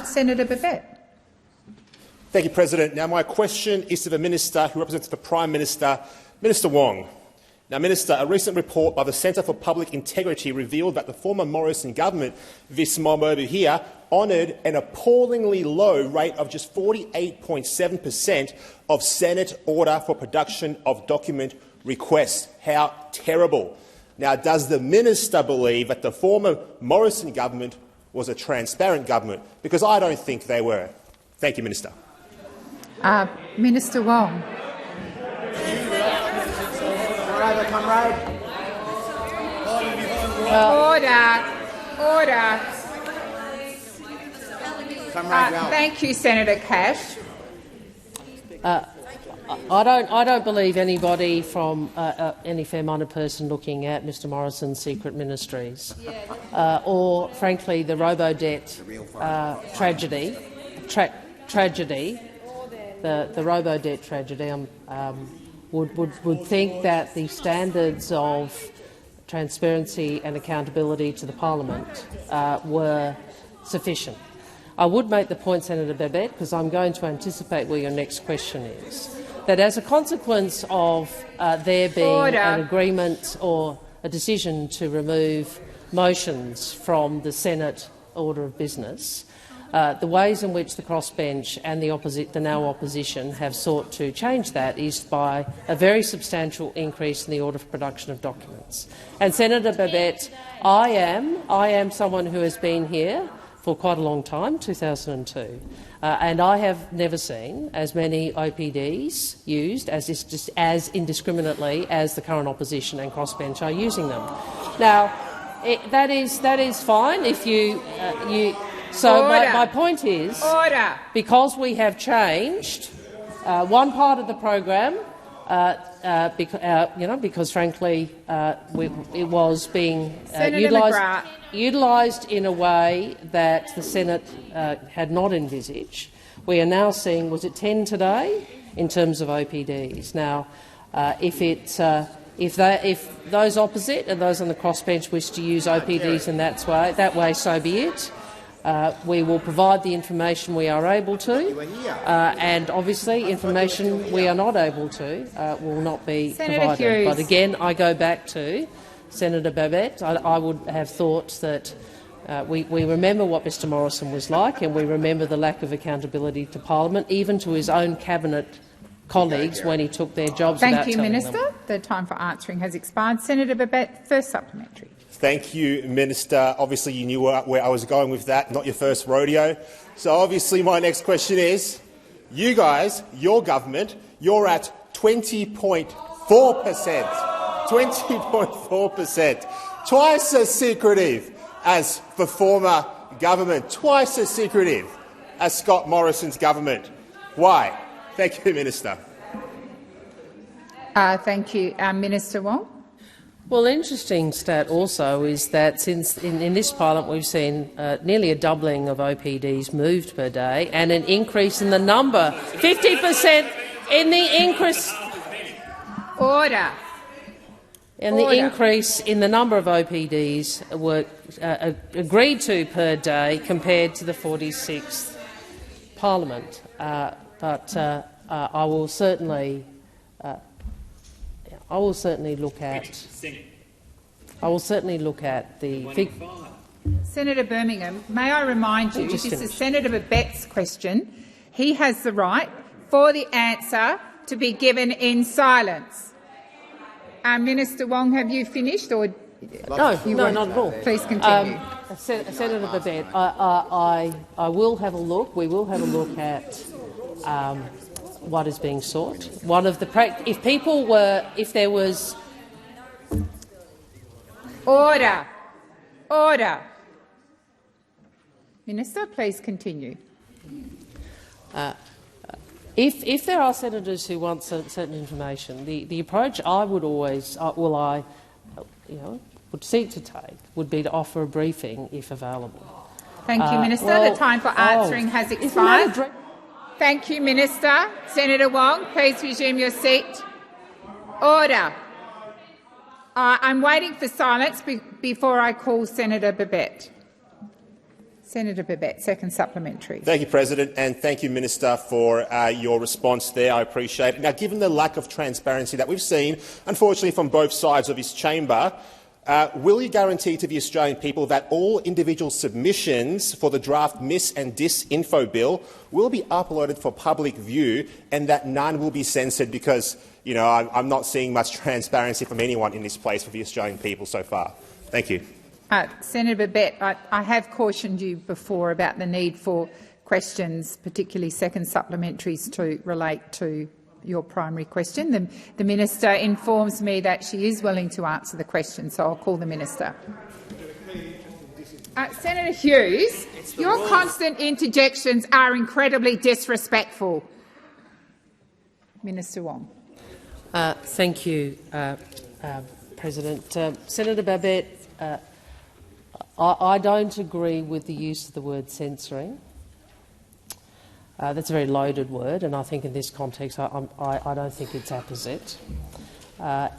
Senator Babet. Thank you, President. Now, my question is to the Minister who represents the Prime Minister, Minister Wong. Now, Minister, a recent report by the Centre for Public Integrity revealed that the former Morrison government, this mob over here, honoured an appallingly low rate of just 48.7% of Senate order for production of document requests. How terrible. Now, does the Minister believe that the former Morrison government was a transparent government? Because I don't think they were. Thank you, Minister. Minister Wong. Order. Thank you, Senator Cash. I don't believe anybody from any fair-minded person looking at Mr Morrison's secret ministries, or, frankly, the robo-debt tragedy. The robo-debt tragedy. Would think that the standards of transparency and accountability to the parliament were sufficient. I would make the point, Senator Babet, because I'm going to anticipate where your next question is, that as a consequence of there being an agreement or a decision to remove motions from the Senate order of business, the ways in which the crossbench and the now opposition have sought to change that is by a very substantial increase in the order for production of documents. And, Senator Babet, I am someone who has been here for quite a long time, 2002, and I have never seen as many OPDs used as indiscriminately as the current opposition and crossbench are using them. Now, that is fine if you. So my point is, because we have changed one part of the program, because frankly it was being utilised in a way that the Senate had not envisaged. We are now seeing, was it 10 today, in terms of OPDs. Now, if those opposite and those on the crossbench wish to use OPDs in that way, so be it. We will provide the information we are able to, and obviously information we are not able to will not be provided. Hughes. But again, I go back to Senator Babet. I would have thought that we remember what Mr Morrison was like, and we remember the lack of accountability to Parliament, even to his own cabinet colleagues when he took their jobs without telling them. Thank you, Minister. The time for answering has expired. Senator Babet, first supplementary. Thank you, Minister. Obviously, you knew where I was going with that, not your first rodeo. So obviously my next question is, you guys, your government, you're at 20.4%. 20.4%. Twice as secretive as the former government, twice as secretive as Scott Morrison's government. Why? Thank you, Minister. Thank you. Minister Wong. Well, interesting stat also is that since in this parliament we've seen nearly a doubling of OPDs moved per day and an increase in the number, 50% in the increase. Order. And the increase in the number of OPDs were agreed to per day compared to the 46th parliament. But I will certainly look at. I will certainly look at the. Senator Birmingham, may I remind you, this is Senator Babet's question. He has the right for the answer to be given in silence. Minister Wong, have you finished, or no, not at all. Please continue. Senator Babet, I will have a look. We will have a look at what is being sought. One of the if there was order. Minister, please continue. If there are senators who want certain information, the approach I would always would seek to take would be to offer a briefing if available. Thank you, Minister. The time for answering has expired. Thank you, Minister. Senator Wong, please resume your seat. Order. I'm waiting for silence before I call Senator Babet. Senator Babet, second supplementary. Thank you, President, and thank you, Minister, for your response there. I appreciate it. Now, given the lack of transparency that we've seen, unfortunately, from both sides of this chamber, will you guarantee to the Australian people that all individual submissions for the draft mis- and disinfo bill will be uploaded for public view and that none will be censored? Because I'm not seeing much transparency from anyone in this place for the Australian people so far. Thank you. Senator Babet, I have cautioned you before about the need for questions, particularly second supplementaries, to relate to your primary question. The minister informs me that she is willing to answer the question, so I'll call the minister. Senator Hughes, your constant interjections are incredibly disrespectful. Minister Wong. Thank you, President. Senator Babet, I don't agree with the use of the word censoring. That's a very loaded word, and I think in this context I don't think it's apposite.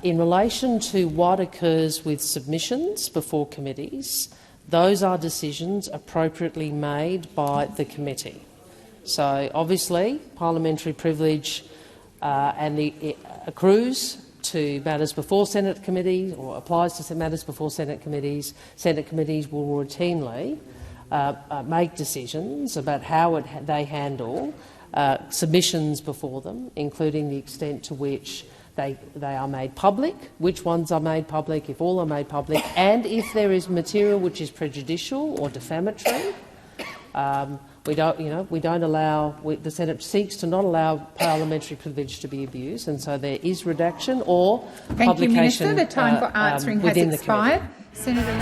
In relation to what occurs with submissions before committees, those are decisions appropriately made by the committee. So obviously parliamentary privilege accrues to matters before Senate committees, or applies to matters before Senate committees. Senate committees will routinely make decisions about how they handle submissions before them, including the extent to which they are made public, which ones are made public, if all are made public, and if there is material which is prejudicial or defamatory. We don't allow. The Senate seeks to not allow parliamentary privilege to be abused, and so there is redaction or Thank publication. You, Minister. The time for answering has expired. Senator.